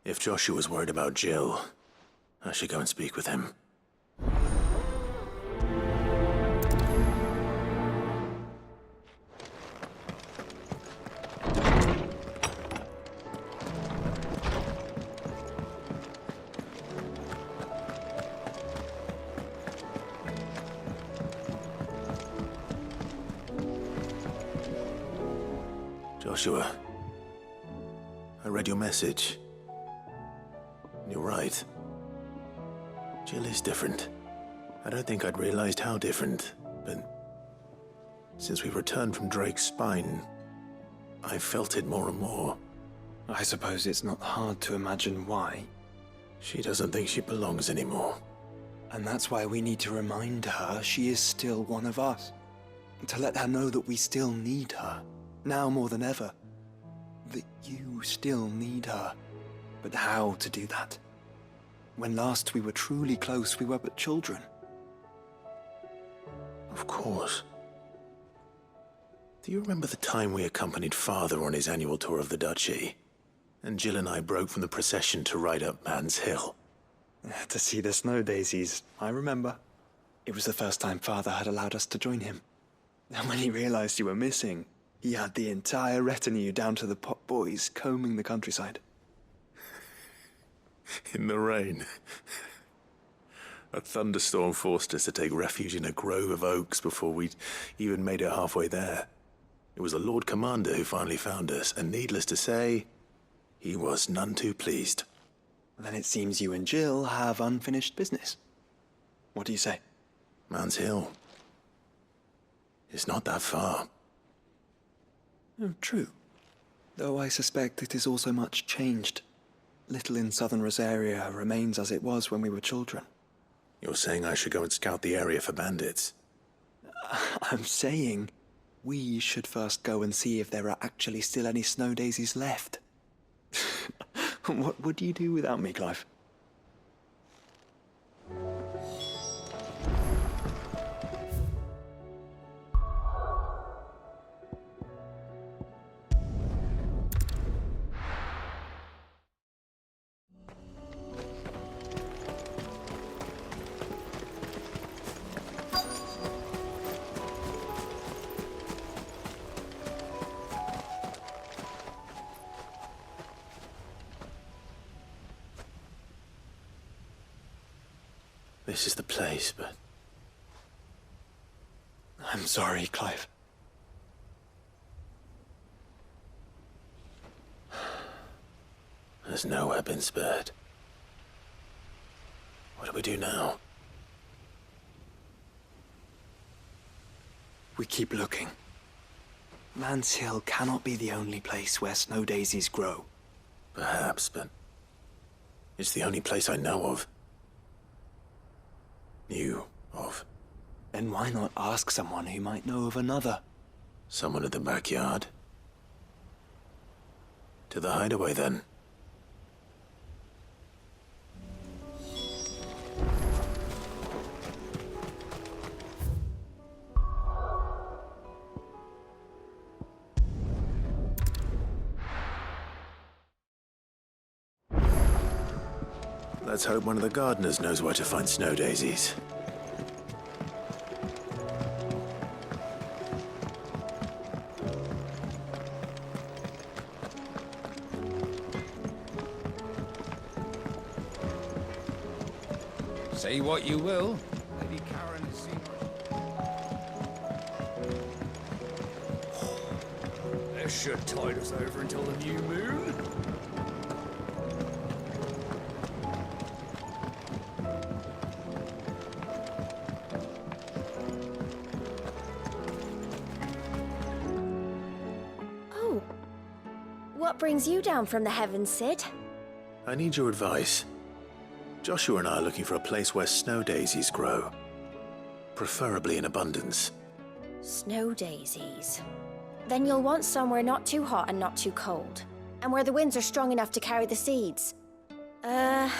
If Joshua's worried about Jill, I should go and speak with him. Joshua, I read your message. You're right. Jill is different. I don't think I'd realized how different, but since we returned from Drake's spine, I've felt it more and more. I suppose it's not hard to imagine why. She doesn't think she belongs anymore. And that's why we need to remind her she is still one of us. To let her know that we still need her. Now more than ever. That you still need her. But how to do that? When last we were truly close, we were but children. Of course. Do you remember the time we accompanied Father on his annual tour of the Duchy? And Jill and I broke from the procession to ride up Man's Hill. To see the snow daisies, I remember. It was the first time Father had allowed us to join him. And when he realized you were missing, he had the entire retinue down to the pot boys combing the countryside. In the rain. A thunderstorm forced us to take refuge in a grove of oaks before we'd even made it halfway there. It was the Lord Commander who finally found us, and needless to say, he was none too pleased. Then it seems you and Jill have unfinished business. What do you say? Man's Hill. It's not that far. Oh, true. Though I suspect it is also much changed. Little in southern Rosaria remains as it was when we were children. You're saying I should go and scout the area for bandits? I'm saying we should first go and see if there are actually still any snow daisies left. What would you do without me, Clive? This is the place, but... I'm sorry, Clive. There's nowhere been spared. What do we do now? We keep looking. Man's Hill cannot be the only place where snow daisies grow. Perhaps, but... it's the only place I know of. Knew of. Then why not ask someone who might know of another? Someone in the backyard. To the hideaway, then. Let's hope one of the gardeners knows where to find snow daisies. Say what you will, Lady Karen has seen... They should tide us over until the new moon. What brings you down from the heavens, Sid? I need your advice. Joshua and I are looking for a place where snow daisies grow. Preferably in abundance. Snow daisies. Then you'll want somewhere not too hot and not too cold. And where the winds are strong enough to carry the seeds. I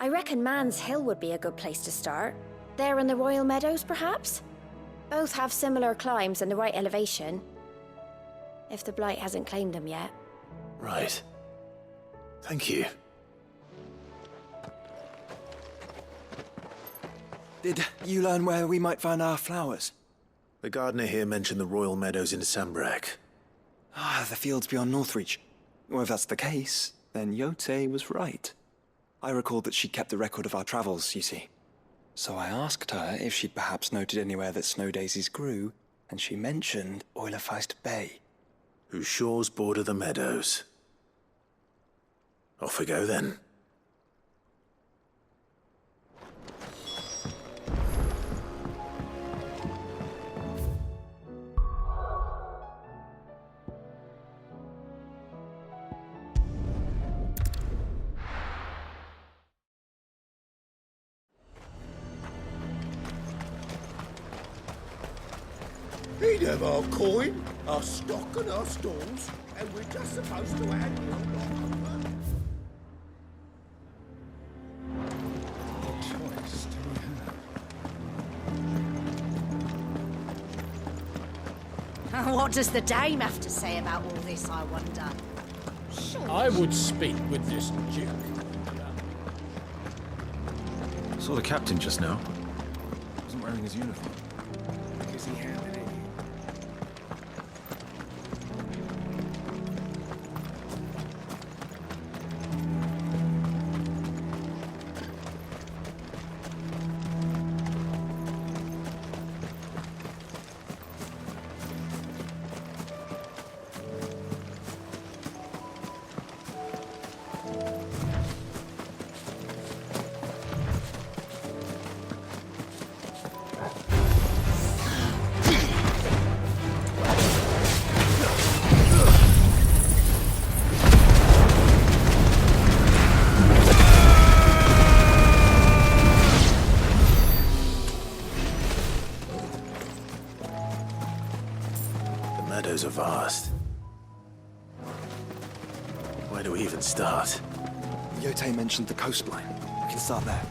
reckon Man's Hill would be a good place to start. There in the Royal Meadows, perhaps? Both have similar climbs and the right elevation. If the Blight hasn't claimed them yet. Right. Thank you. Did you learn where we might find our flowers? The gardener here mentioned the royal meadows in Sambrak. Ah, the fields beyond Northreach. Well, if that's the case, then Yote was right. I recalled that she kept the record of our travels, you see. So I asked her if she'd perhaps noted anywhere that snow daisies grew, and she mentioned Oilefeist Bay. Whose shores border the meadows. Off we go then. He'd have our coin, our stock and our stalls, and we're just supposed to add What choice do we have? What does the dame have to say about all this, I wonder? I would speak with this duke. Saw the captain just now. Wasn't wearing his uniform. Because he handed it in. Are vast. Where do we even start? Yote mentioned the coastline. We can start there.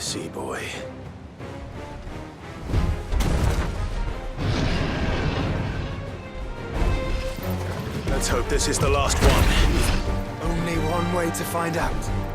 see, boy. Let's hope this is the last one. Only one way to find out.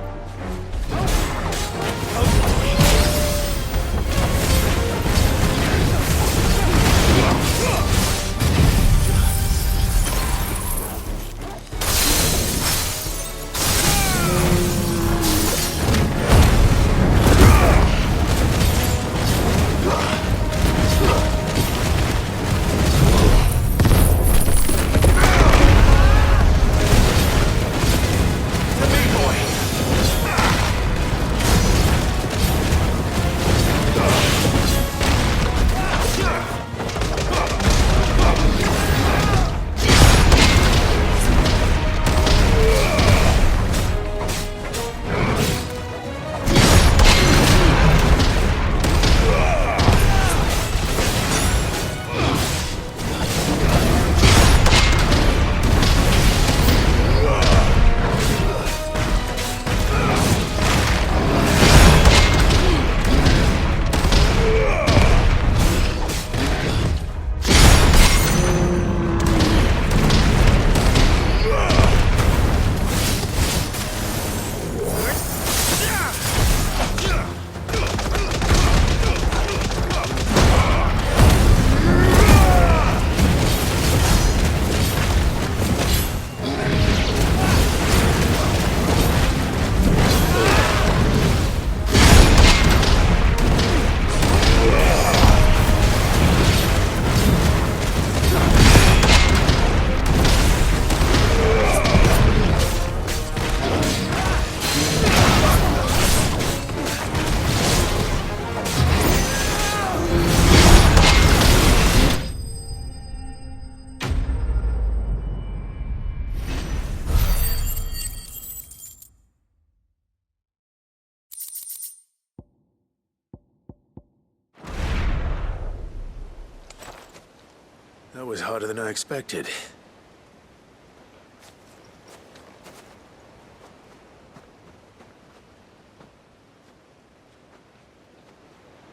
That was harder than I expected.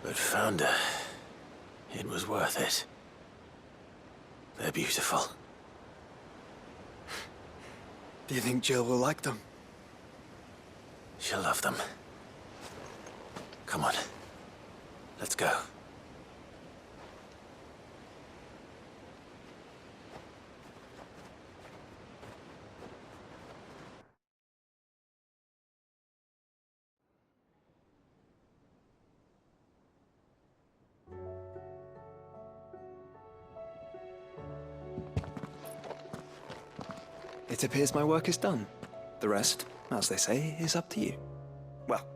But Founder, it was worth it. They're beautiful. Do you think Jill will like them? She'll love them. Come on. Let's go. It appears my work is done. The rest, as they say, is up to you. Well,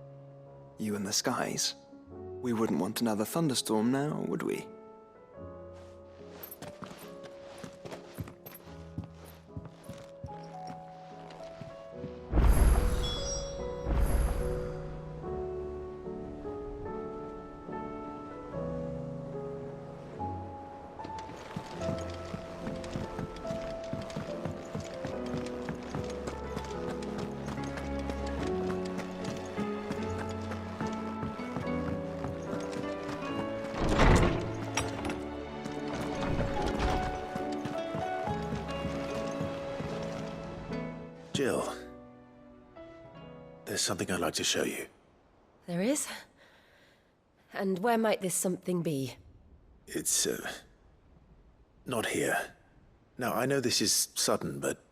you and the skies. We wouldn't want another thunderstorm now, would we? Jill, there's something I'd like to show you. There is? And where might this something be? It's, not here. Now, I know this is sudden, but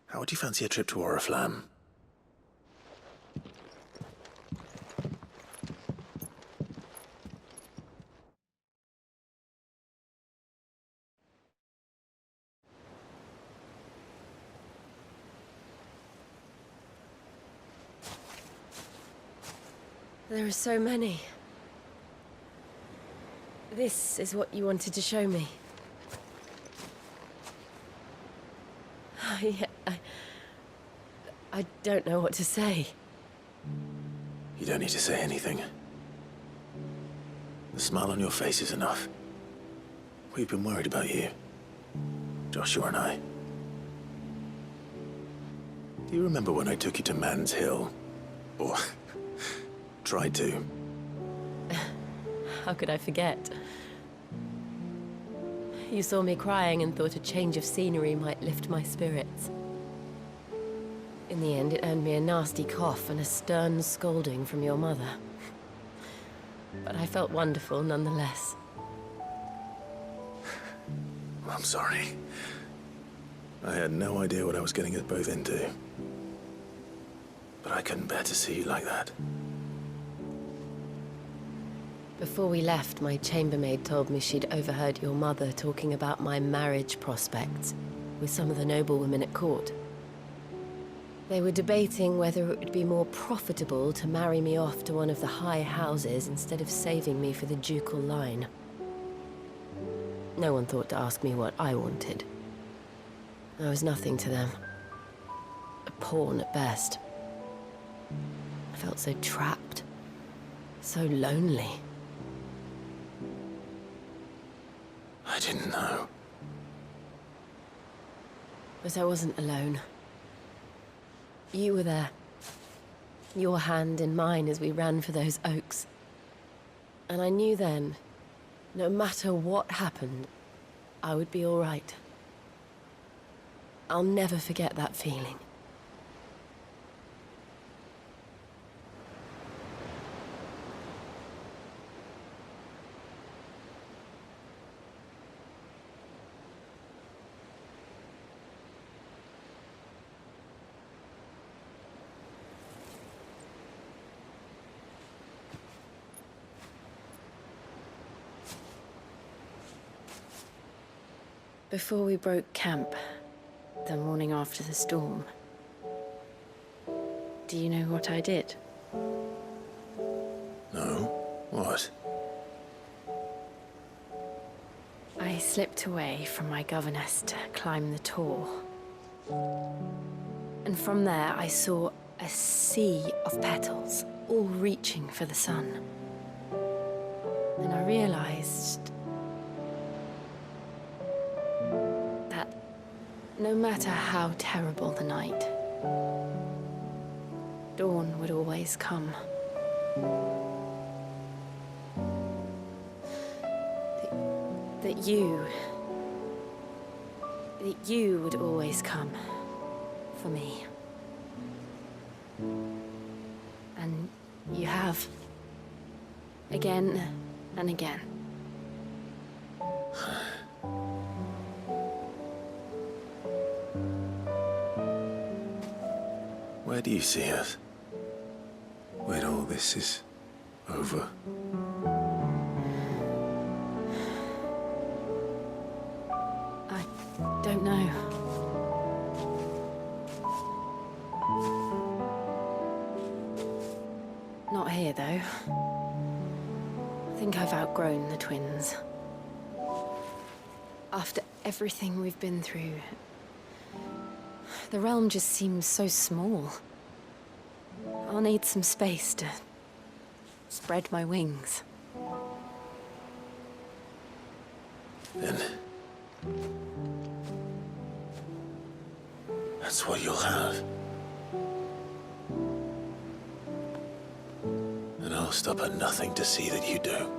how would you fancy a trip to Oriflamme? There are so many. This is what you wanted to show me. I don't know what to say. You don't need to say anything. The smile on your face is enough. We've been worried about you, Joshua and I. Do you remember when I took you to Man's Hill? Or tried to? How could I forget? You saw me crying and thought a change of scenery might lift my spirits. In the end, it earned me a nasty cough and a stern scolding from your mother. But I felt wonderful nonetheless. I'm sorry. I had no idea what I was getting us both into. But I couldn't bear to see you like that. Before we left, my chambermaid told me she'd overheard your mother talking about my marriage prospects with some of the noblewomen at court. They were debating whether it would be more profitable to marry me off to one of the high houses instead of saving me for the ducal line. No one thought to ask me what I wanted. I was nothing to them. A pawn at best. I felt so trapped. So lonely. I didn't know. But I wasn't alone. You were there. Your hand in mine as we ran for those oaks. And I knew then, no matter what happened, I would be all right. I'll never forget that feeling. Before we broke camp, the morning after the storm, do you know what I did? No? What? I slipped away from my governess to climb the tor. And from there I saw a sea of petals, all reaching for the sun. And I realized that no matter how terrible the night, dawn would always come. That you would always come for me. And you have. Again and again. Where do you see us? When all this is over? I don't know. Not here, though. I think I've outgrown the twins. After everything we've been through, the realm just seems so small. I'll need some space to spread my wings. Then that's what you'll have. And I'll stop at nothing to see that you do.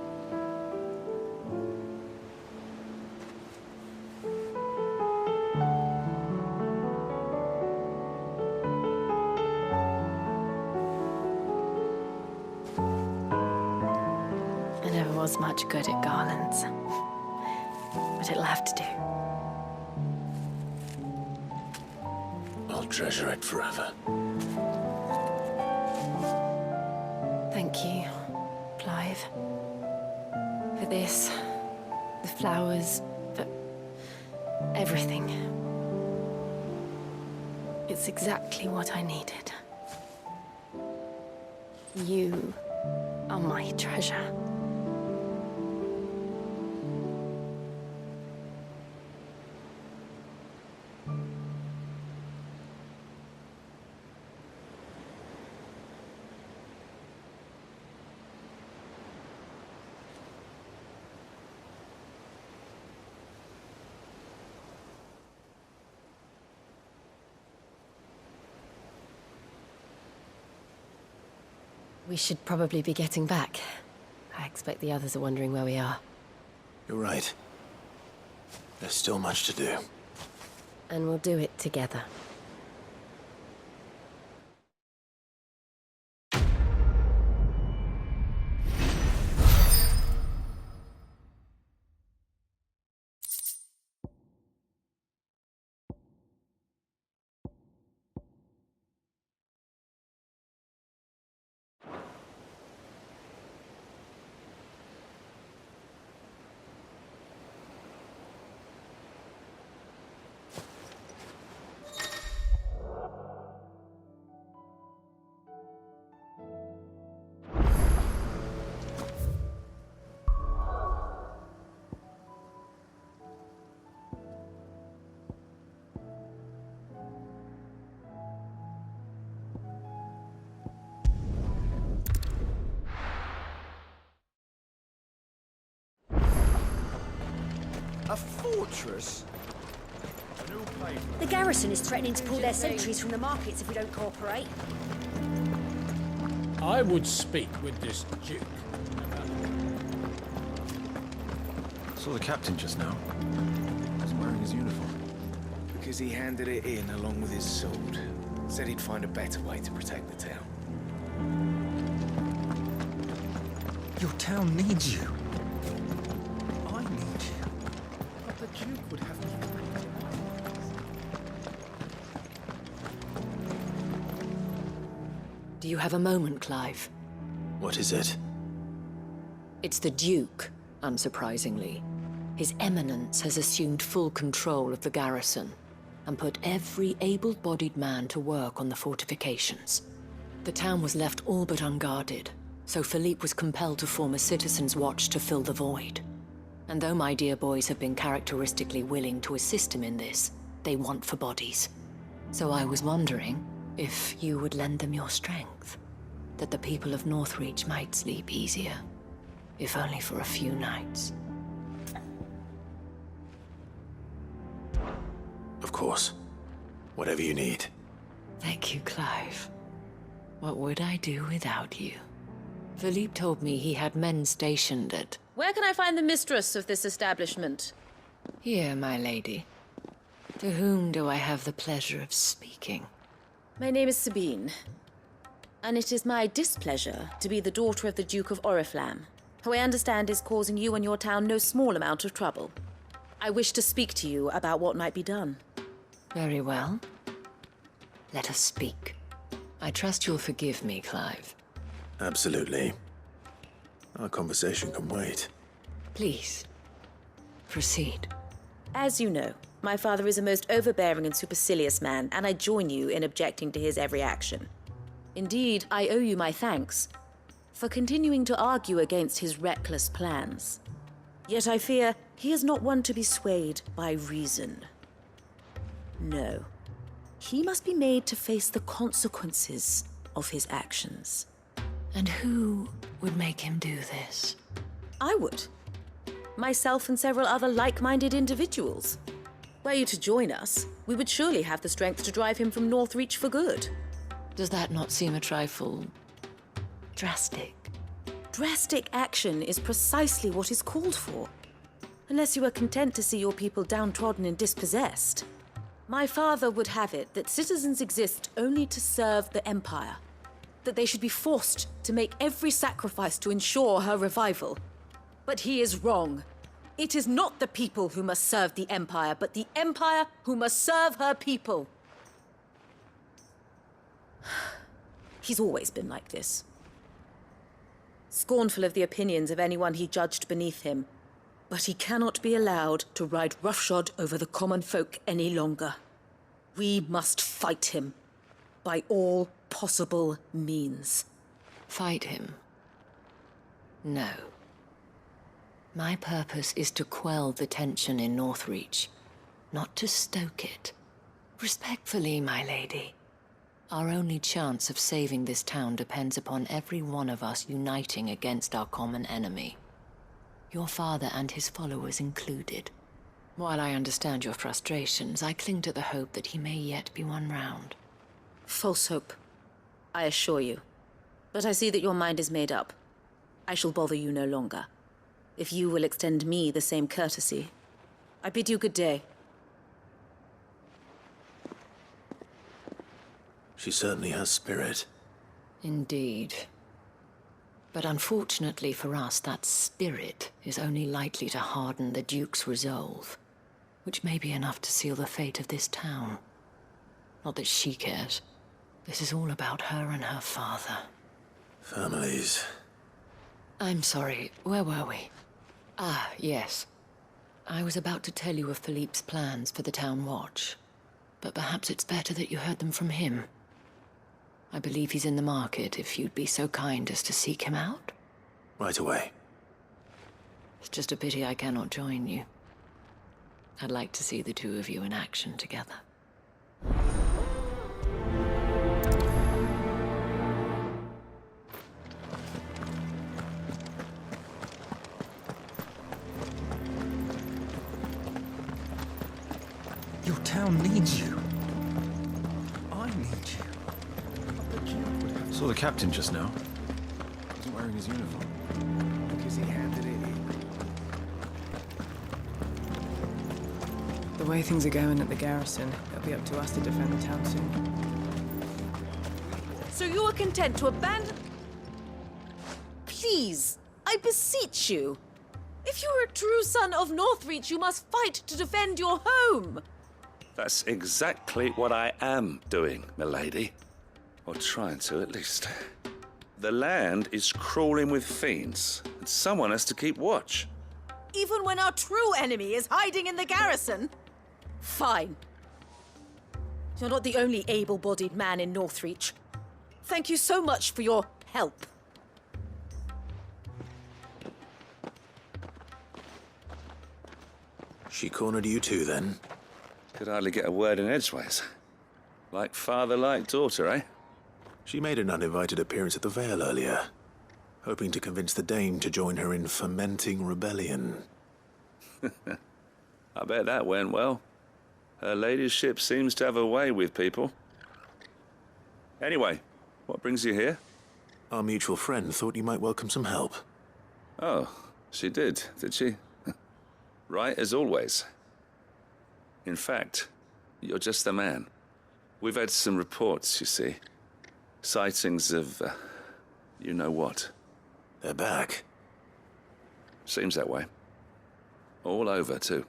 I never was much good at garlands, but it'll have to do. I'll treasure it forever. Thank you, Clive. For this, the flowers, for everything. It's exactly what I needed. You are my treasure. We should probably be getting back. I expect the others are wondering where we are. You're right. There's still much to do. And we'll do it together. A fortress? The garrison is threatening to pull their sentries from the markets if we don't cooperate. I would speak with this duke. Saw the captain just now. Wasn't wearing his uniform. Because he handed it in along with his sword. Said he'd find a better way to protect the town. Your town needs you. I need you. But the Duke would have me. Do you have a moment, Clive? What is it? It's the Duke, unsurprisingly. His Eminence has assumed full control of the garrison and put every able-bodied man to work on the fortifications. The town was left all but unguarded, so Philippe was compelled to form a citizens' watch to fill the void. And though my dear boys have been characteristically willing to assist him in this, they want for bodies. So I was wondering if you would lend them your strength, that the people of Northreach might sleep easier, if only for a few nights. Of course. Whatever you need. Thank you, Clive. What would I do without you? Philippe told me he had men stationed at... Where can I find the mistress of this establishment? Here, my lady. To whom do I have the pleasure of speaking? My name is Sabine, and it is my displeasure to be the daughter of the Duke of Oriflamme, who I understand is causing you and your town no small amount of trouble. I wish to speak to you about what might be done. Very well. Let us speak. I trust you'll forgive me, Clive. Absolutely. Our conversation can wait. Please, proceed. As you know, my father is a most overbearing and supercilious man, and I join you in objecting to his every action. Indeed, I owe you my thanks for continuing to argue against his reckless plans. Yet I fear he is not one to be swayed by reason. No. He must be made to face the consequences of his actions. And who would make him do this? I would. Myself and several other like-minded individuals. Were you to join us, we would surely have the strength to drive him from Northreach for good. Does that not seem a trifle... drastic? Drastic action is precisely what is called for. Unless you are content to see your people downtrodden and dispossessed. My father would have it that citizens exist only to serve the Empire. That they should be forced to make every sacrifice to ensure her revival. But he is wrong. It is not the people who must serve the Empire, but the Empire who must serve her people. He's always been like this. Scornful of the opinions of anyone he judged beneath him. But he cannot be allowed to ride roughshod over the common folk any longer. We must fight him by all possible means. Fight him? No. My purpose is to quell the tension in Northreach, not to stoke it. Respectfully, my lady. Our only chance of saving this town depends upon every one of us uniting against our common enemy. Your father and his followers included. While I understand your frustrations, I cling to the hope that he may yet be won round. False hope, I assure you. But I see that your mind is made up. I shall bother you no longer. If you will extend me the same courtesy, I bid you good day. She certainly has spirit. Indeed. But unfortunately for us, that spirit is only likely to harden the Duke's resolve, which may be enough to seal the fate of this town. Not that she cares. This is all about her and her father. Families. I'm sorry, where were we? Ah, yes. I was about to tell you of Philippe's plans for the town watch, but perhaps it's better that you heard them from him. I believe he's in the market, if you'd be so kind as to seek him out. Right away. It's just a pity I cannot join you. I'd like to see the two of you in action together. Your town needs you. I need you. Saw the captain just now. Wasn't wearing his uniform. Because he handed it in. The way things are going at the garrison, it'll be up to us to defend the town soon. So you are content to abandon... Please, I beseech you. If you are a true son of Northreach, you must fight to defend your home. That's exactly what I am doing, milady. Or trying to, at least. The land is crawling with fiends, and someone has to keep watch. Even when our true enemy is hiding in the garrison? Fine. You're not the only able-bodied man in Northreach. Thank you so much for your help. She cornered you too, then? Could hardly get a word in edgeways. Like father, like daughter, eh? She made an uninvited appearance at the Vale earlier, hoping to convince the Dane to join her in fomenting rebellion. I bet that went well. Her ladyship seems to have a way with people. Anyway, what brings you here? Our mutual friend thought you might welcome some help. Oh, she did she? Right as always. In fact, you're just the man. We've had some reports, you see. Sightings of, you know what. They're back. Seems that way. All over, too.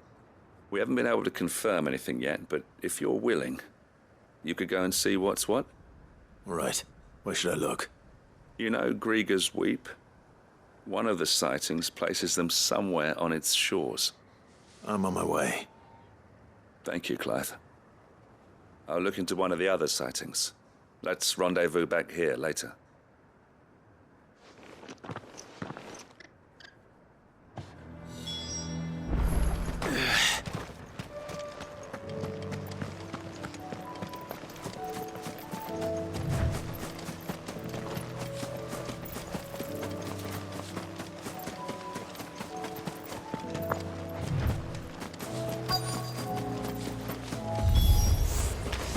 We haven't been able to confirm anything yet, but if you're willing, you could go and see what's what. Right. Where should I look? You know Grieger's Weep? One of the sightings places them somewhere on its shores. I'm on my way. Thank you, Clive. I'll look into one of the other sightings. Let's rendezvous back here later.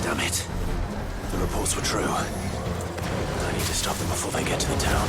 Damn it. The reports were true. I need to stop them before they get to the town.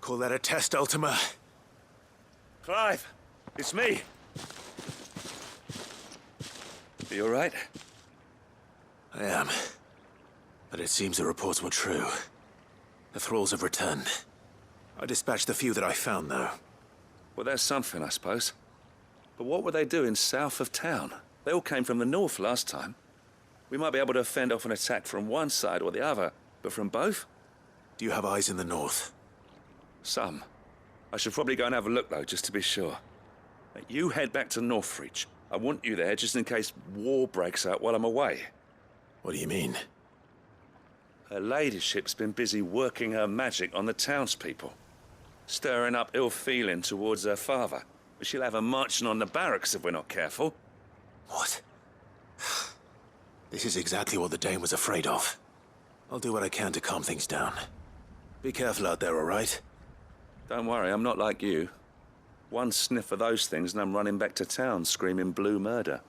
Call that a test, Ultima? Clive, it's me. Are you all right? I am. But it seems the reports were true. The thralls have returned. I dispatched the few that I found, though. Well, that's something, I suppose. But what were they doing south of town? They all came from the north last time. We might be able to fend off an attack from one side or the other, but from both? Do you have eyes in the north? Some. I should probably go and have a look, though, just to be sure. You head back to Northreach. I want you there just in case war breaks out while I'm away. What do you mean? Her ladyship's been busy working her magic on the townspeople, stirring up ill feeling towards her father. But she'll have her marching on the barracks if we're not careful. What? This is exactly what the Dane was afraid of. I'll do what I can to calm things down. Be careful out there, all right? Don't worry, I'm not like you. One sniff of those things and I'm running back to town screaming blue murder.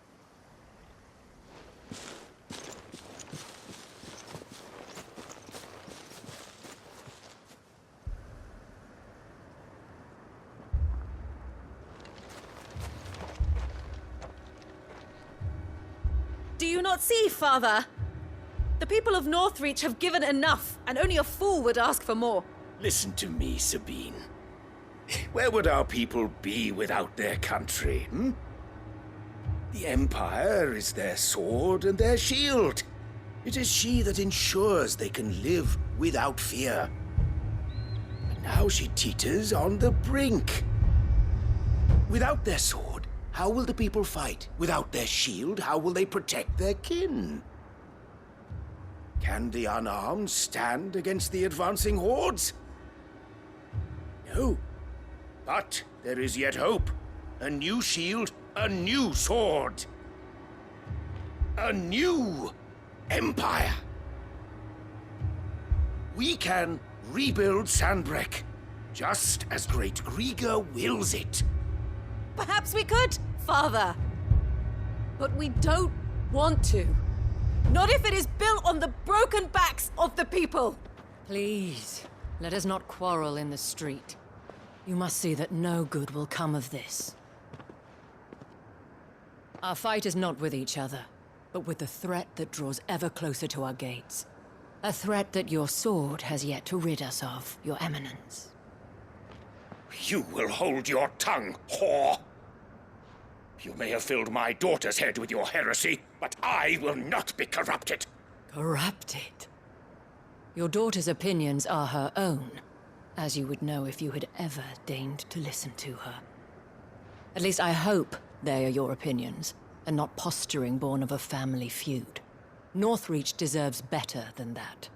Do you not see, Father? The people of Northreach have given enough, and only a fool would ask for more. Listen to me, Sabine. Where would our people be without their country, hmm? The Empire is their sword and their shield. It is she that ensures they can live without fear. And now she teeters on the brink. Without their sword, how will the people fight? Without their shield, how will they protect their kin? Can the unarmed stand against the advancing hordes? No. But there is yet hope. A new shield, a new sword. A new empire. We can rebuild Sandbreck, just as Great Grieger wills it. Perhaps we could, Father. But we don't want to. Not if it is built on the broken backs of the people. Please, let us not quarrel in the street. You must see that no good will come of this. Our fight is not with each other, but with the threat that draws ever closer to our gates. A threat that your sword has yet to rid us of, Your Eminence. You will hold your tongue, whore! You may have filled my daughter's head with your heresy, but I will not be corrupted. Corrupted? Your daughter's opinions are her own, as you would know if you had ever deigned to listen to her. At least I hope they are your opinions, and not posturing born of a family feud. Northreach deserves better than that.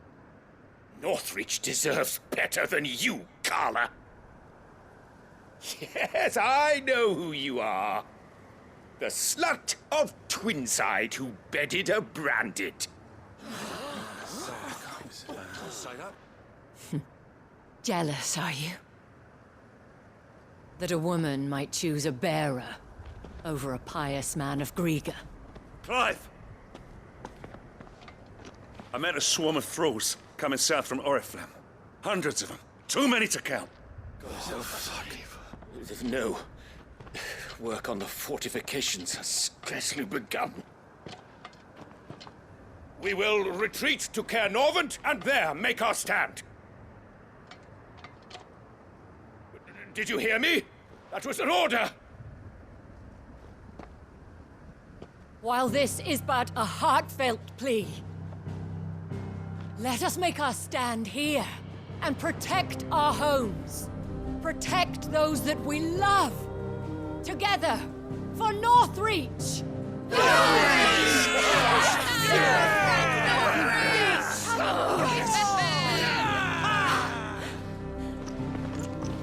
Northreach deserves better than you, Carla. Yes, I know who you are. The slut of Twinside who bedded a branded. Jealous, are you? That a woman might choose a bearer over a pious man of Grieger. Clive! I met a swarm of thralls coming south from Oriflamme. Hundreds of them. Too many to count. No. Work on the fortifications has scarcely begun. We will retreat to Caer Norvent and there make our stand. Did you hear me? That was an order! While this is but a heartfelt plea, let us make our stand here and protect our homes. Protect those that we love. Together, for Northreach!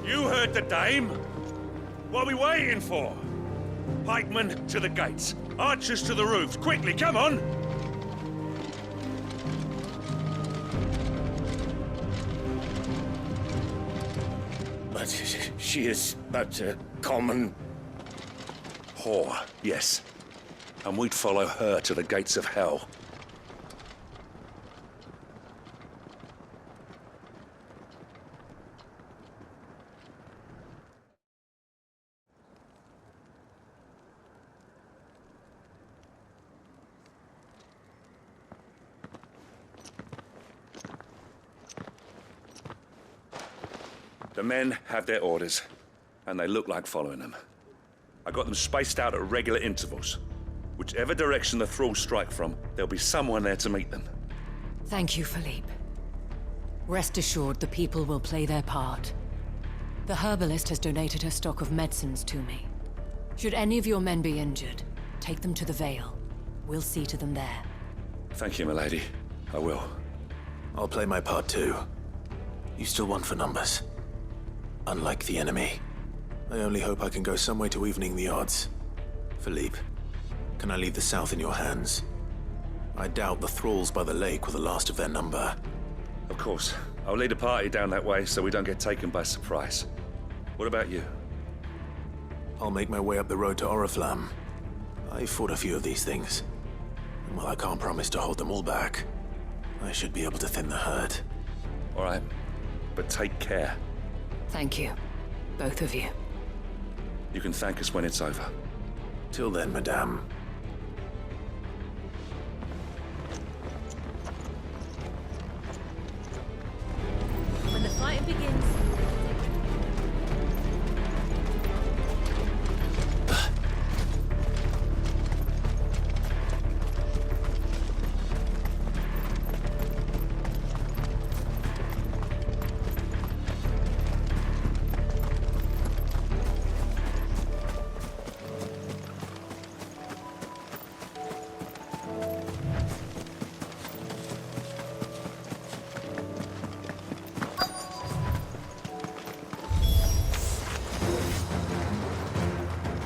You heard the dame. What are we waiting for? Pikemen to the gates. Archers to the roofs. Quickly, come on! But she is but a common... whore, yes. And we'd follow her to the gates of hell. The men have their orders, and they look like following them. I got them spaced out at regular intervals. Whichever direction the thralls strike from, there'll be someone there to meet them. Thank you, Philippe. Rest assured, the people will play their part. The herbalist has donated her stock of medicines to me. Should any of your men be injured, take them to the Vale. We'll see to them there. Thank you, milady. I will. I'll play my part too. You still want for numbers. Unlike the enemy. I only hope I can go some way to evening the odds. Philippe, can I leave the south in your hands? I doubt the thralls by the lake were the last of their number. Of course. I'll lead a party down that way so we don't get taken by surprise. What about you? I'll make my way up the road to Oriflamme. I fought a few of these things. And while I can't promise to hold them all back, I should be able to thin the herd. All right. But take care. Thank you. Both of you. You can thank us when it's over. Till then, madame. When the fighting begins...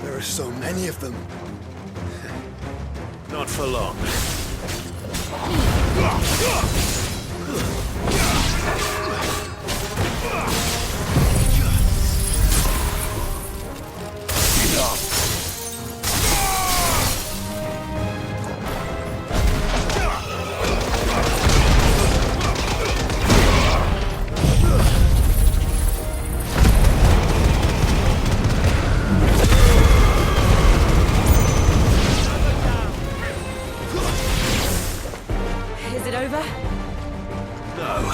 There are so many of them. Not for long. Is it over? No.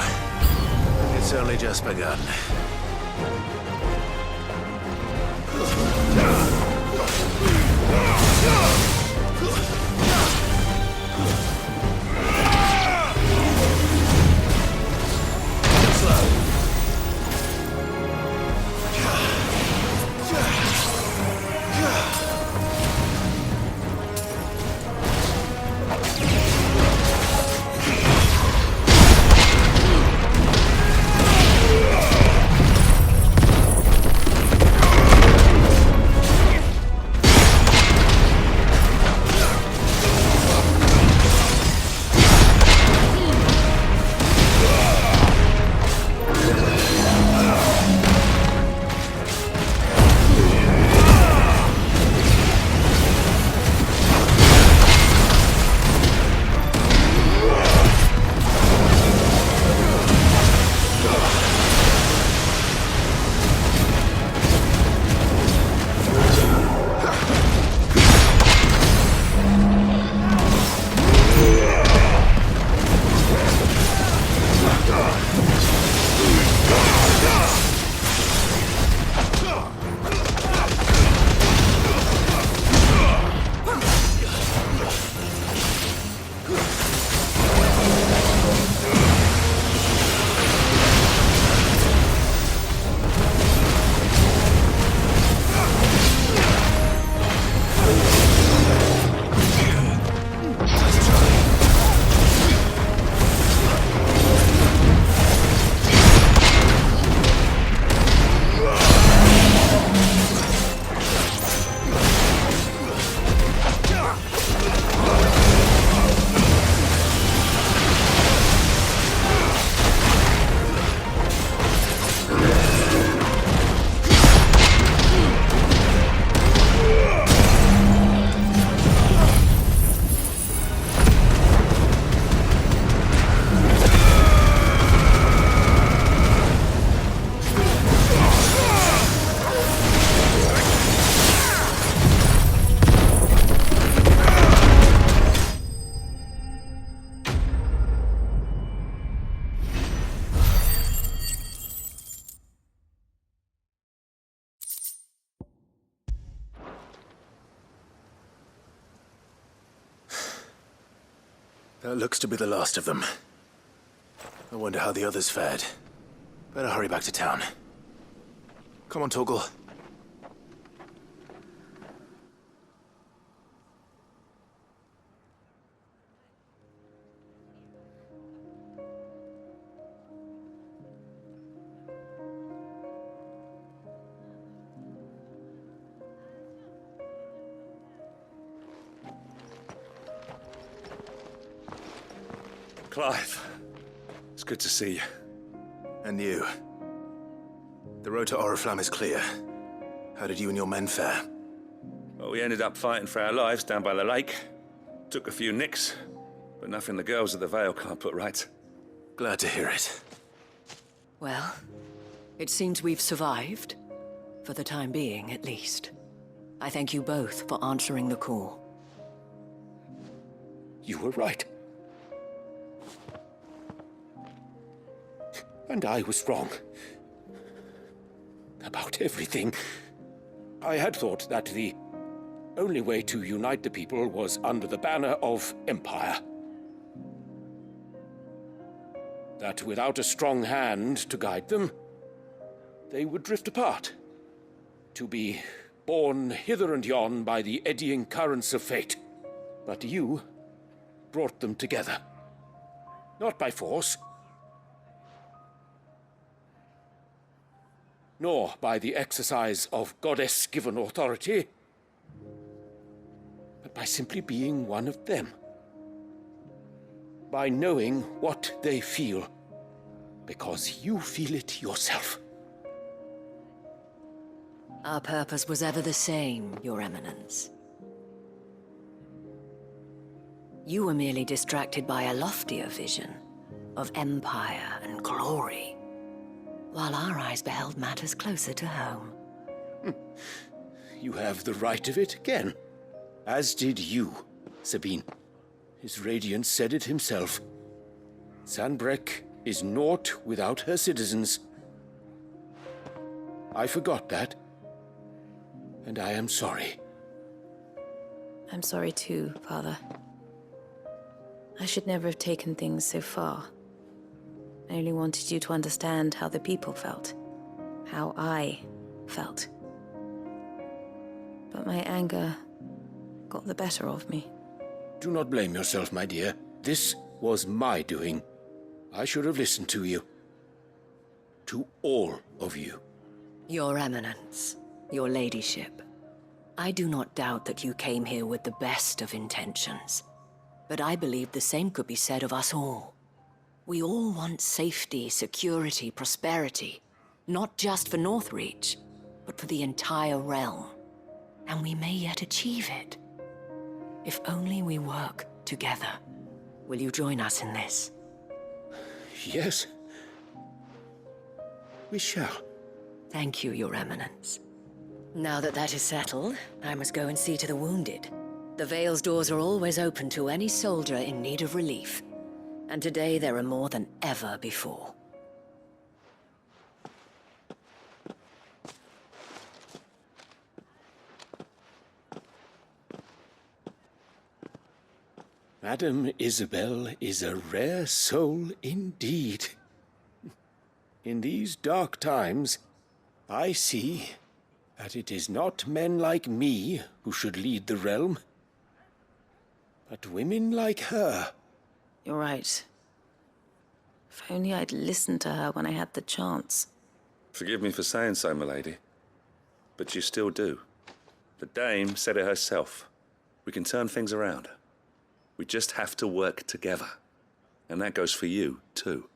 That looks to be the last of them. I wonder how the others fared. Better hurry back to town. Come on, Torgal. Clive, it's good to see you. And you. The road to Oriflamme is clear. How did you and your men fare? Well, we ended up fighting for our lives down by the lake. Took a few nicks, but nothing the girls of the Vale can't put right. Glad to hear it. Well, it seems we've survived. For the time being, at least. I thank you both for answering the call. You were right. And I was wrong. About everything. I had thought that the only way to unite the people was under the banner of Empire. That without a strong hand to guide them, they would drift apart. To be borne hither and yon by the eddying currents of fate. But you brought them together. Not by force, nor by the exercise of goddess-given authority, but by simply being one of them. By knowing what they feel, because you feel it yourself. Our purpose was ever the same, Your Eminence. You were merely distracted by a loftier vision of empire and glory, while our eyes beheld matters closer to home. You have the right of it again. As did you, Sabine. His radiance said it himself. Sanbreque is naught without her citizens. I forgot that, and I am sorry. I'm sorry too, Father. I should never have taken things so far. I only wanted you to understand how the people felt. How I felt. But my anger got the better of me. Do not blame yourself, my dear. This was my doing. I should have listened to you. To all of you. Your Eminence, your ladyship, I do not doubt that you came here with the best of intentions. But I believe the same could be said of us all. We all want safety, security, prosperity. Not just for Northreach, but for the entire realm. And we may yet achieve it. If only we work together. Will you join us in this? Yes. We shall. Thank you, Your Eminence. Now that that is settled, I must go and see to the wounded. The Vale's doors are always open to any soldier in need of relief. And today there are more than ever before. Madame Isabel is a rare soul indeed. In these dark times, I see that it is not men like me who should lead the realm, but women like her. You're right. If only I'd listened to her when I had the chance. Forgive me for saying so, milady, but you still do. The dame said it herself. We can turn things around. We just have to work together. And that goes for you, too.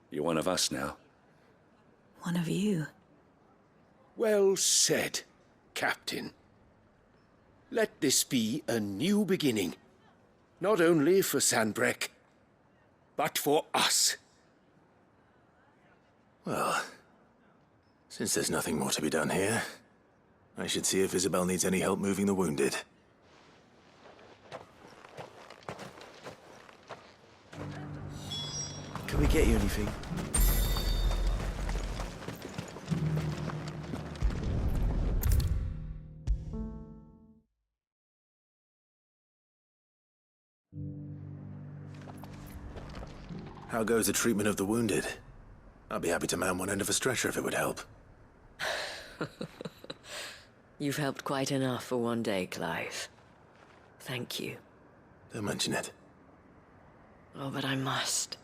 You're one of us now. One of you? Well said, Captain. Let this be a new beginning. Not only for Sanbreque, but for us. Well, since there's nothing more to be done here, I should see if Isabel needs any help moving the wounded. Can we get you anything? How goes the treatment of the wounded? I'd be happy to man one end of a stretcher if it would help. You've helped quite enough for one day, Clive. Thank you. Don't mention it. Oh, but I must.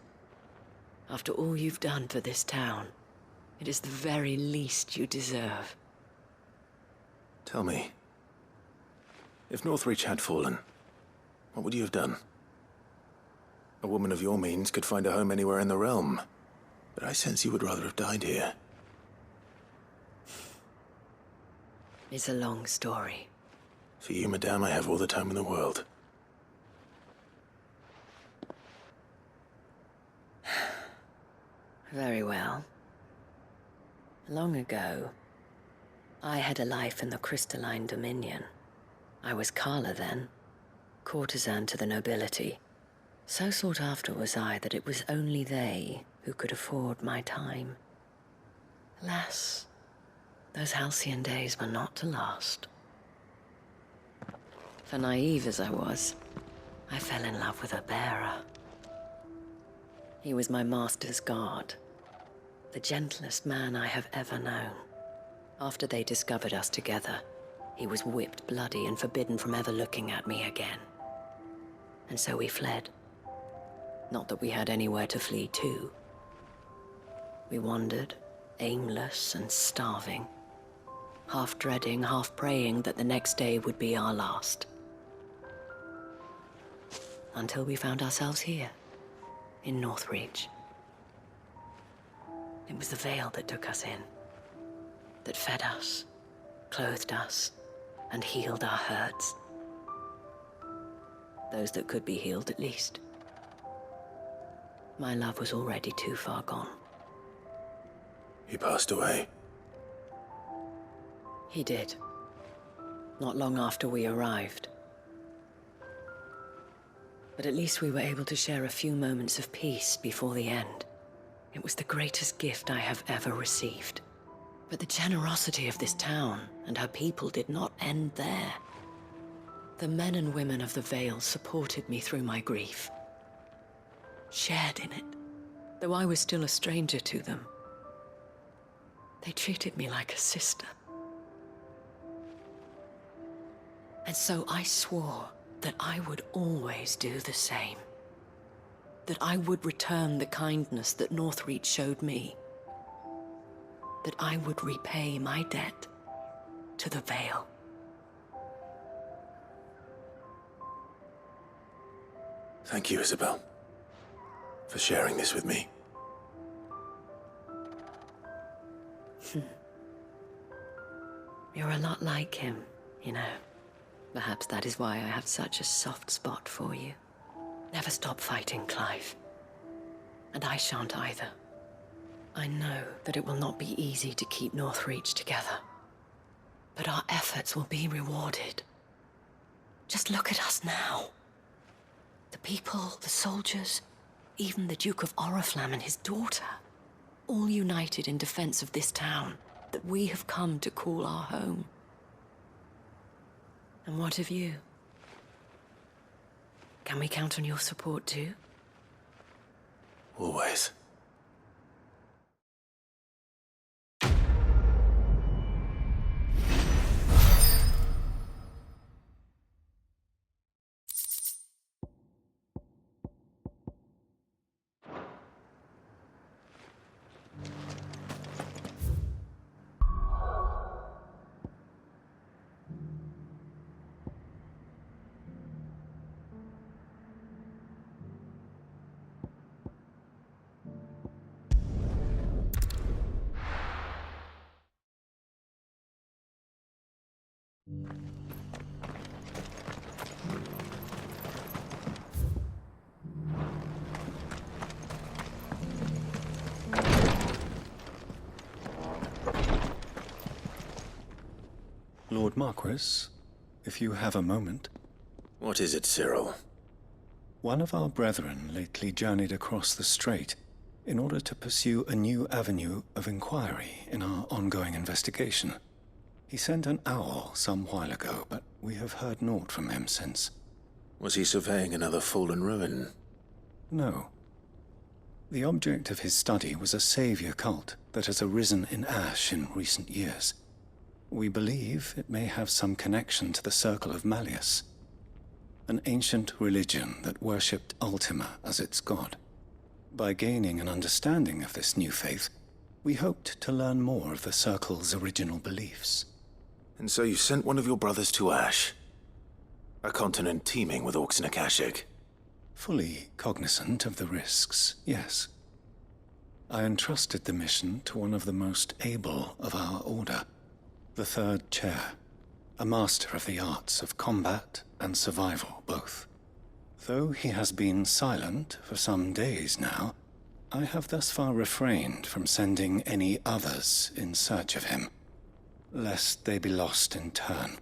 After all you've done for this town, it is the very least you deserve. Tell me, if Northreach had fallen, what would you have done? A woman of your means could find a home anywhere in the realm, but I sense you would rather have died here. It's a long story. For you, madame, I have all the time in the world. Very well. Long ago, I had a life in the Crystalline Dominion. I was Carla then, courtesan to the nobility. So sought after was I that it was only they who could afford my time. Alas, those halcyon days were not to last. For naive as I was, I fell in love with a bearer. He was my master's guard, the gentlest man I have ever known. After they discovered us together, he was whipped bloody and forbidden from ever looking at me again. And so we fled. Not that we had anywhere to flee to. We wandered, aimless and starving, half dreading, half praying that the next day would be our last. Until we found ourselves here, in Northreach. It was the veil that took us in, that fed us, clothed us, and healed our hurts. Those that could be healed, at least. My love was already too far gone. He passed away. He did. Not long after we arrived. But at least we were able to share a few moments of peace before the end. It was the greatest gift I have ever received. But the generosity of this town and her people did not end there. The men and women of the Vale supported me through my grief. Shared in it, though I was still a stranger to them. They treated me like a sister. And so I swore that I would always do the same. That I would return the kindness that Northreach showed me. That I would repay my debt to the Vale. Thank you, Isabel, for sharing this with me. You're a lot like him, you know. Perhaps that is why I have such a soft spot for you. Never stop fighting, Clive. And I shan't either. I know that it will not be easy to keep Northreach together. But our efforts will be rewarded. Just look at us now. The people, the soldiers, even the Duke of Oriflamme and his daughter, all united in defense of this town that we have come to call our home. And what of you? Can we count on your support too? Always. Lord Marquis, if you have a moment. What is it, Cyril? One of our brethren lately journeyed across the strait in order to pursue a new avenue of inquiry in our ongoing investigation. He sent an owl some while ago, but we have heard naught from him since. Was he surveying another fallen ruin? No. The object of his study was a savior cult that has arisen in Ash in recent years. We believe it may have some connection to the Circle of Malleus, an ancient religion that worshipped Ultima as its god. By gaining an understanding of this new faith, we hoped to learn more of the Circle's original beliefs. And so you sent one of your brothers to Ash, a continent teeming with orcs and Akashic. Fully cognizant of the risks, yes. I entrusted the mission to one of the most able of our order, the Third Chair, a master of the arts of combat and survival both. Though he has been silent for some days now, I have thus far refrained from sending any others in search of him, lest they be lost in turn.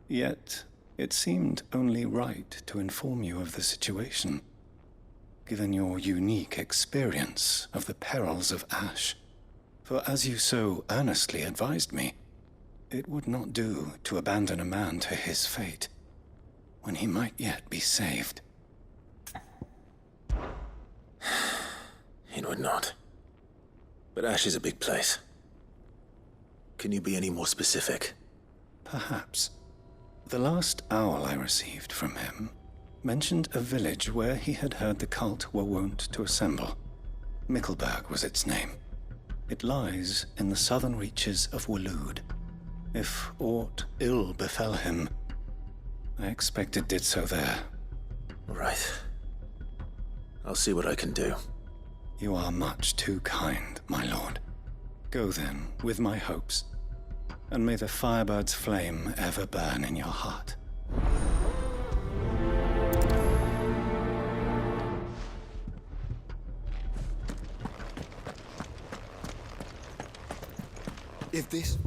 Yet, it seemed only right to inform you of the situation, given your unique experience of the perils of Ash. For as you so earnestly advised me, it would not do to abandon a man to his fate, when he might yet be saved. It would not. But Ash is a big place. Can you be any more specific? Perhaps. The last owl I received from him mentioned a village where he had heard the cult were wont to assemble. Mickleburg was its name. It lies in the southern reaches of Waloed. If aught ill befell him, I expect it did so there. Right. I'll see what I can do. You are much too kind, my lord. Go then, with my hopes, and may the firebird's flame ever burn in your heart. If this...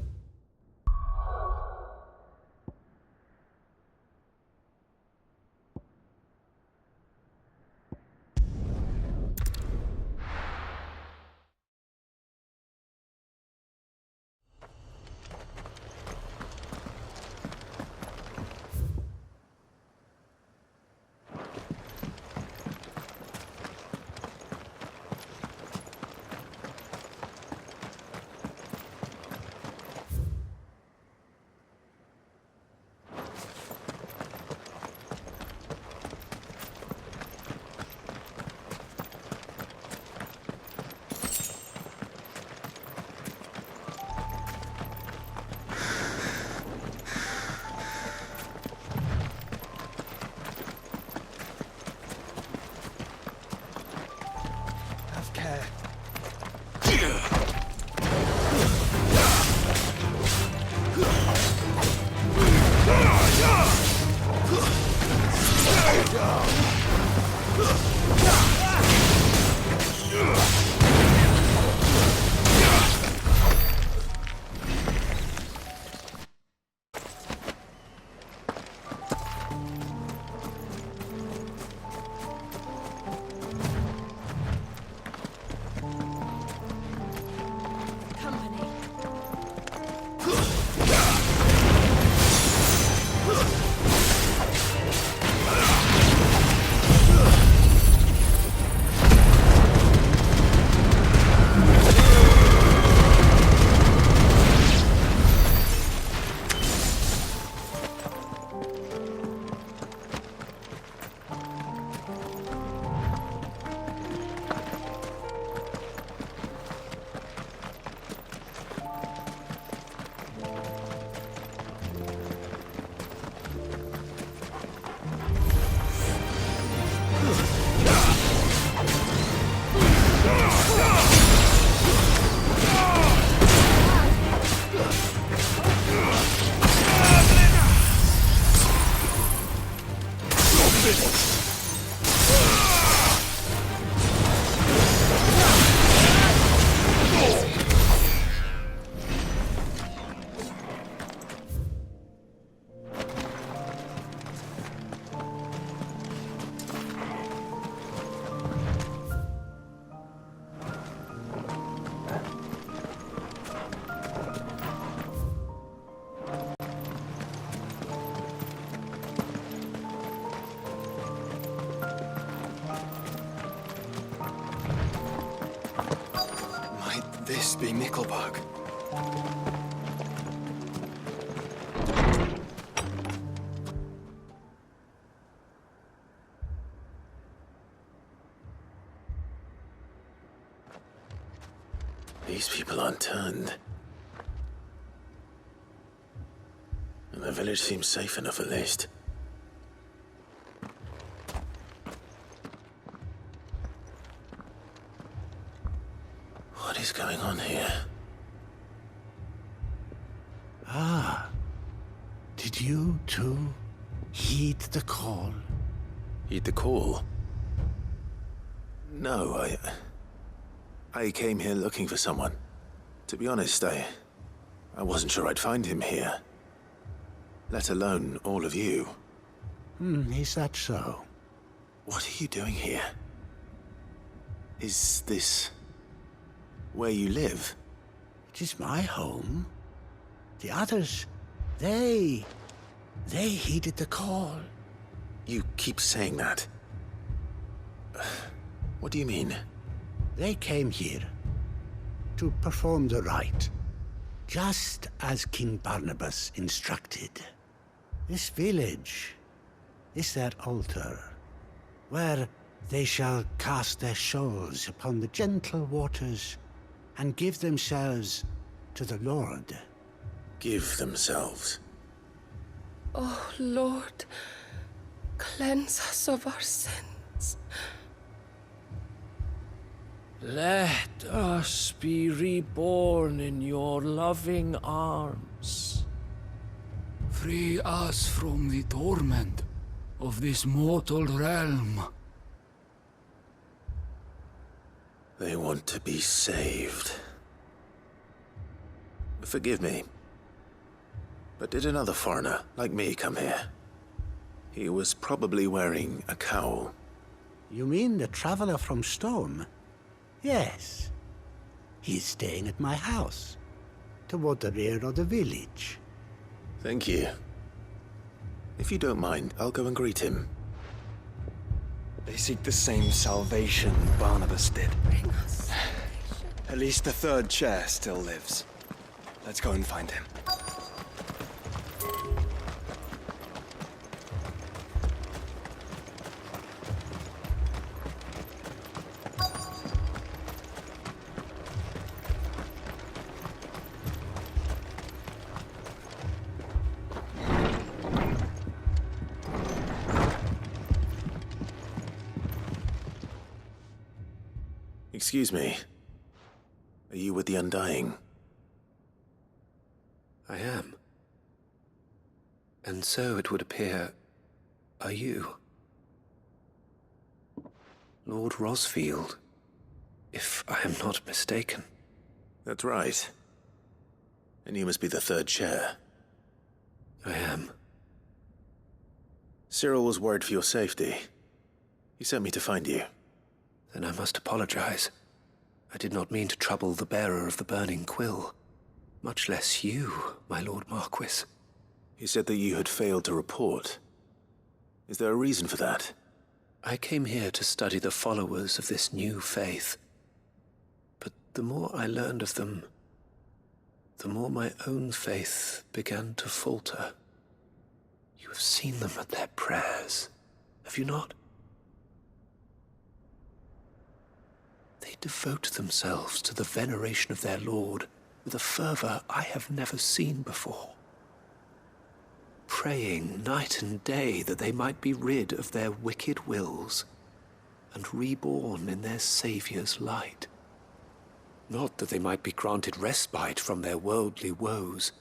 this be Nickelberg? These people aren't turned. And the village seems safe enough at least. What is going on here? Ah. Did you, too, heed the call? Heed the call? No, I came here looking for someone. To be honest, I wasn't sure I'd find him here. Let alone all of you. Is that so? What are you doing here? Is this where you live? It is my home. The others, they heeded the call. You keep saying that. What do you mean? They came here to perform the rite, just as King Barnabas instructed. This village is their altar, where they shall cast their souls upon the gentle waters and give themselves to the Lord. Give themselves? Oh, Lord, cleanse us of our sins. Let us be reborn in your loving arms. Free us from the torment of this mortal realm. They want to be saved. Forgive me, but did another foreigner like me come here? He was probably wearing a cowl. You mean the traveler from Stone? Yes. He's staying at my house, toward the rear of the village. Thank you. If you don't mind, I'll go and greet him. They seek the same salvation Barnabas did. At least the third chair still lives. Let's go and find him. Excuse me. Are you with the Undying? I am. And so it would appear, are you? Lord Rosfield, if I am not mistaken. That's right. And you must be the third chair. I am. Cyril was worried for your safety. He sent me to find you. Then I must apologize. I did not mean to trouble the bearer of the burning quill. Much less you, my Lord Marquis. He said that you had failed to report. Is there a reason for that? I came here to study the followers of this new faith. But the more I learned of them, the more my own faith began to falter. You have seen them at their prayers, have you not? They devote themselves to the veneration of their Lord with a fervor I have never seen before. Praying night and day that they might be rid of their wicked wills and reborn in their Saviour's light. Not that they might be granted respite from their worldly woes,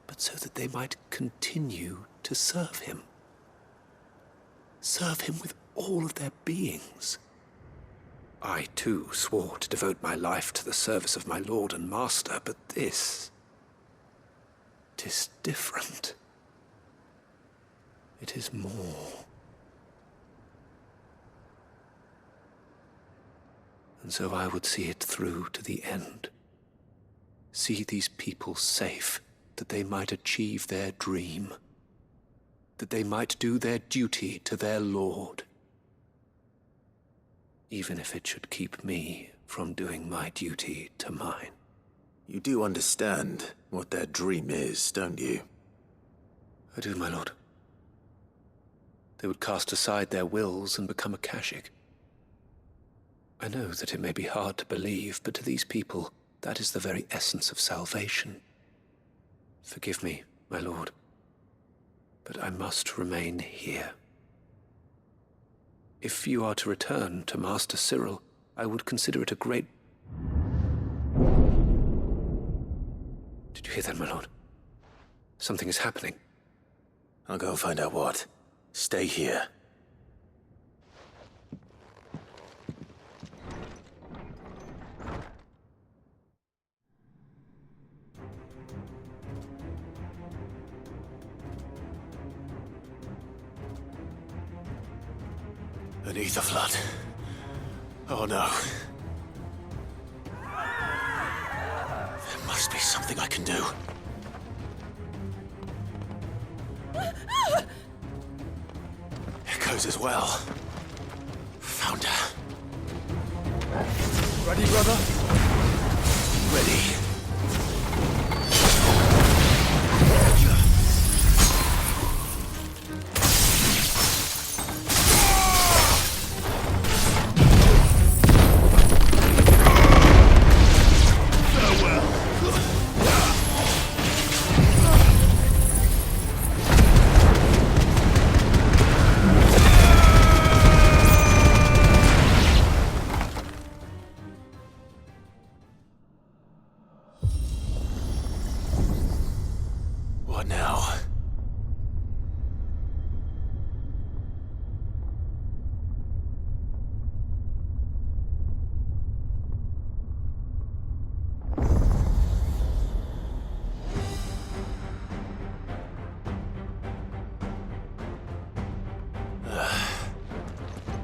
but so that they might continue to serve him. Serve him with all of their beings. I, too, swore to devote my life to the service of my Lord and Master, but this... 'tis different. It is more. And so I would see it through to the end. See these people safe, that they might achieve their dream. That they might do their duty to their Lord. Even if it should keep me from doing my duty to mine. You do understand what their dream is, don't you? I do, my lord. They would cast aside their wills and become akashic. I know that it may be hard to believe, but to these people, that is the very essence of salvation. Forgive me, my lord, but I must remain here. If you are to return to Master Cyril, I would consider it a great... Did you hear that, my lord? Something is happening. I'll go and find out what. Stay here. Beneath the flood. Oh no. There must be something I can do. Echoes as well. Found her. Ready, brother? Ready. What now?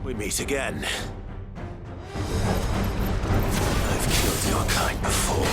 We meet again. I've killed your kind before.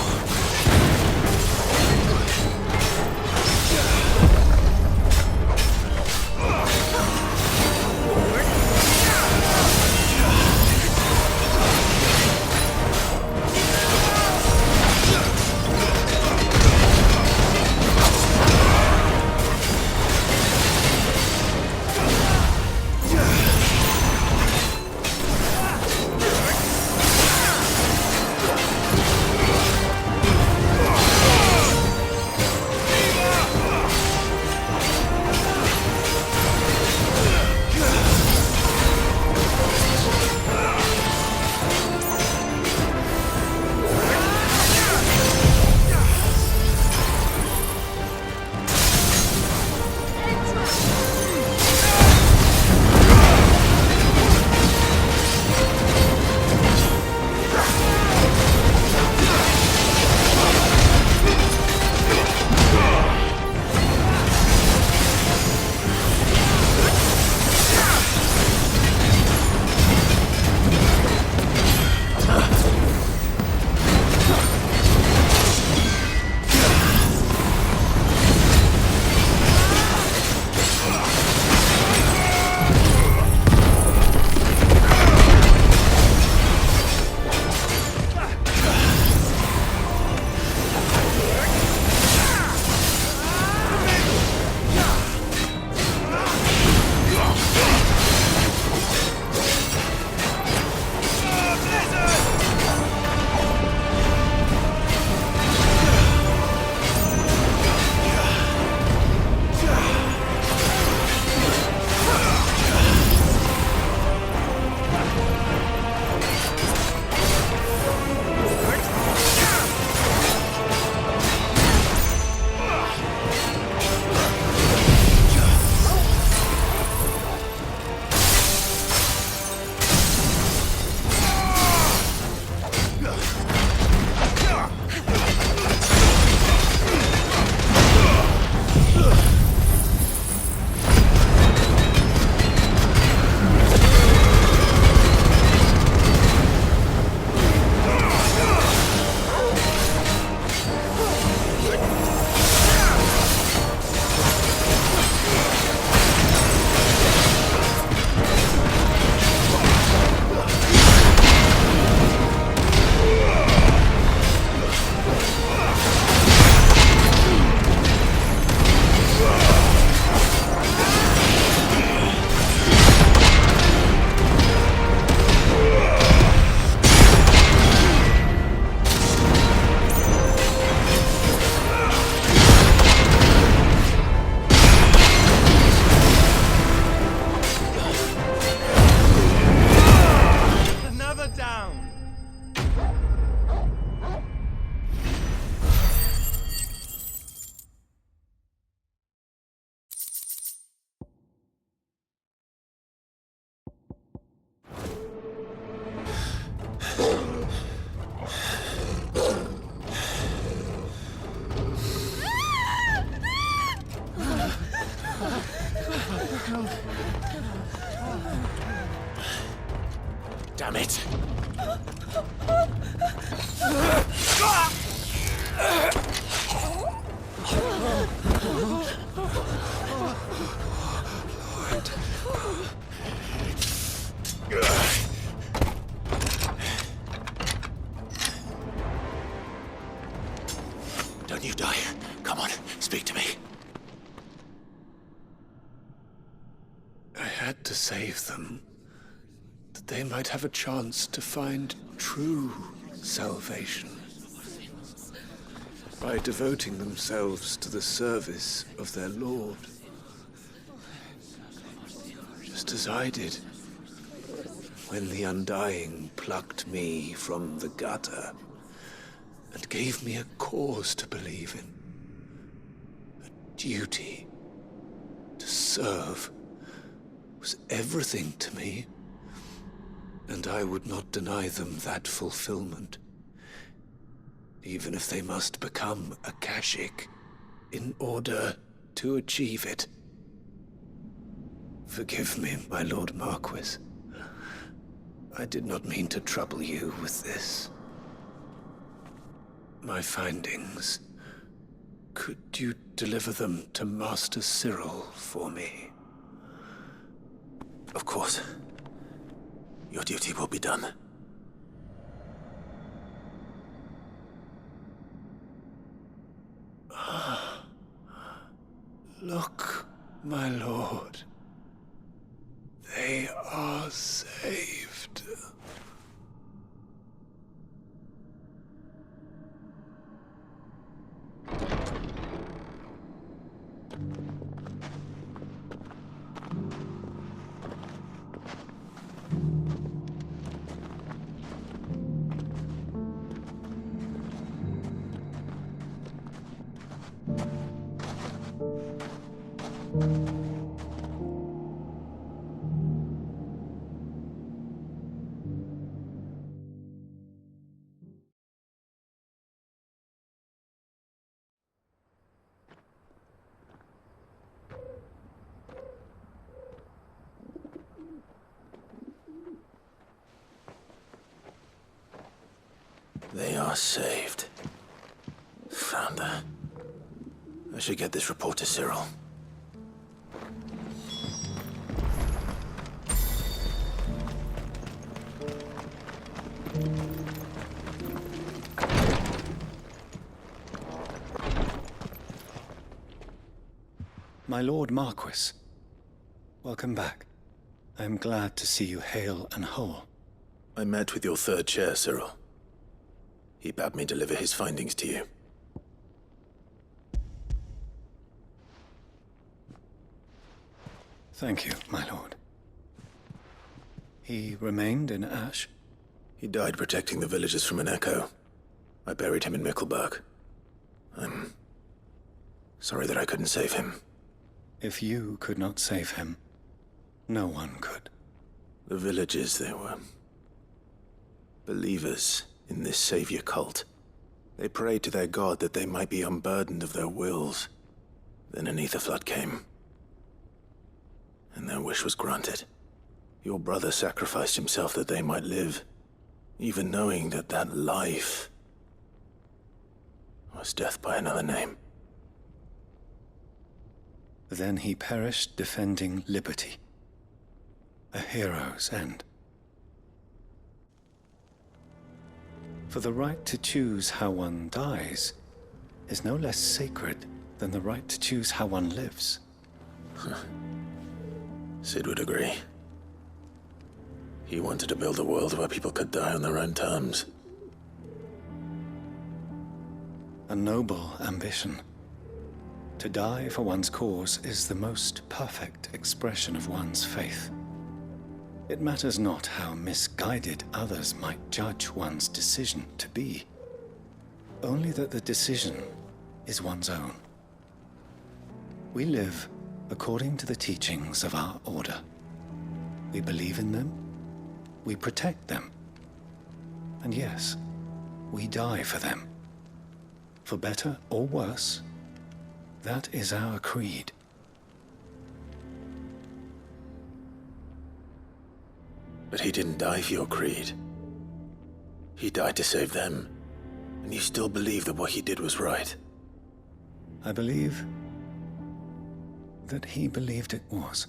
Damn it! Don't you die. Come on, speak to me. I had to save them, that they might have a chance to find true salvation by devoting themselves to the service of their Lord, just as I did when the Undying plucked me from the gutter and gave me a cause to believe in, a duty to serve. Was everything to me, and I would not deny them that fulfillment, even if they must become a Kashik in order to achieve it. Forgive me, my Lord Marquis. I did not mean to trouble you with this. My findings. Could you deliver them to Master Cyril for me? Of course. Your duty will be done. Look, my lord. They are saved. They are saved. Founder. I should get this report to Cyril. My Lord Marquis, welcome back. I am glad to see you hale and whole. I met with your third chair, Cyril. He bade me deliver his findings to you. Thank you, my lord. He remained in Ash? He died protecting the villagers from an echo. I buried him in Mickelberg. I'm sorry that I couldn't save him. If you could not save him, no one could. The villagers, they were believers in this savior cult. They prayed to their god that they might be unburdened of their wills. Then an ether flood came, and their wish was granted. Your brother sacrificed himself that they might live, even knowing that that life was death by another name. Then he perished defending liberty. A hero's end. For the right to choose how one dies is no less sacred than the right to choose how one lives. Sid would agree. He wanted to build a world where people could die on their own terms. A noble ambition. To die for one's cause is the most perfect expression of one's faith. It matters not how misguided others might judge one's decision to be, only that the decision is one's own. We live according to the teachings of our order. We believe in them, we protect them, and yes, we die for them. For better or worse, that is our creed. But he didn't die for your creed. He died to save them. And you still believe that what he did was right. I believe that he believed it was.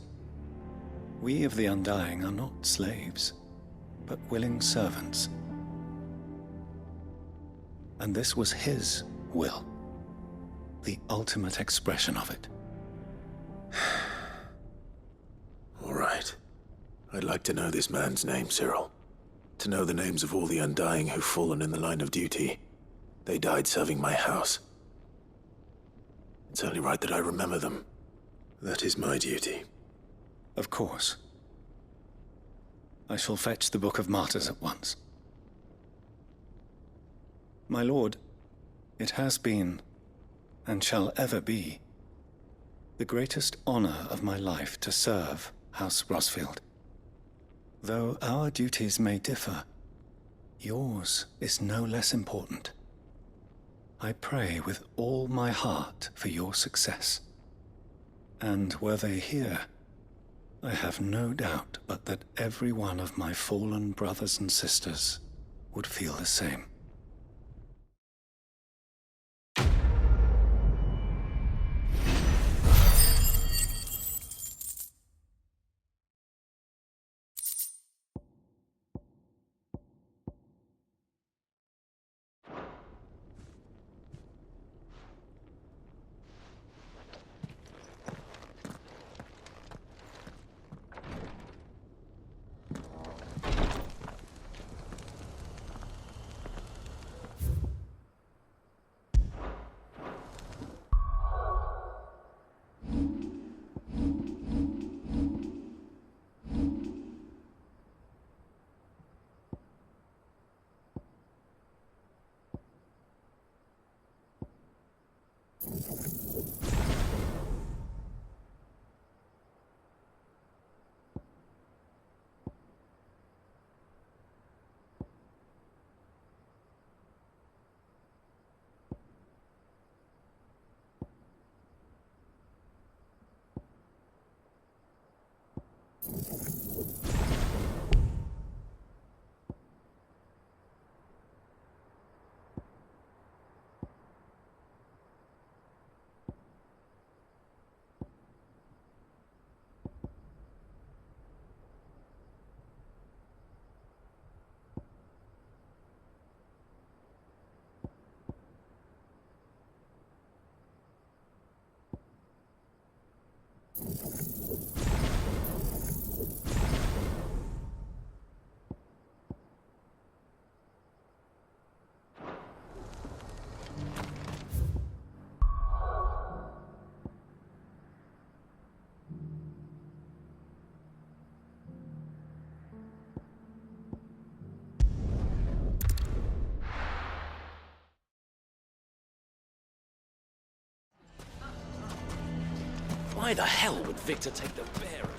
We of the Undying are not slaves, but willing servants. And this was his will, the ultimate expression of it. All right. I'd like to know this man's name, Cyril. To know the names of all the Undying who've fallen in the line of duty. They died serving my house. It's only right that I remember them. That is my duty. Of course. I shall fetch the Book of Martyrs at once. My lord, it has been, and shall ever be, the greatest honor of my life to serve House Rosfield. Though our duties may differ, yours is no less important. I pray with all my heart for your success. And were they here, I have no doubt but that every one of my fallen brothers and sisters would feel the same. Why the hell would Victor take the bear?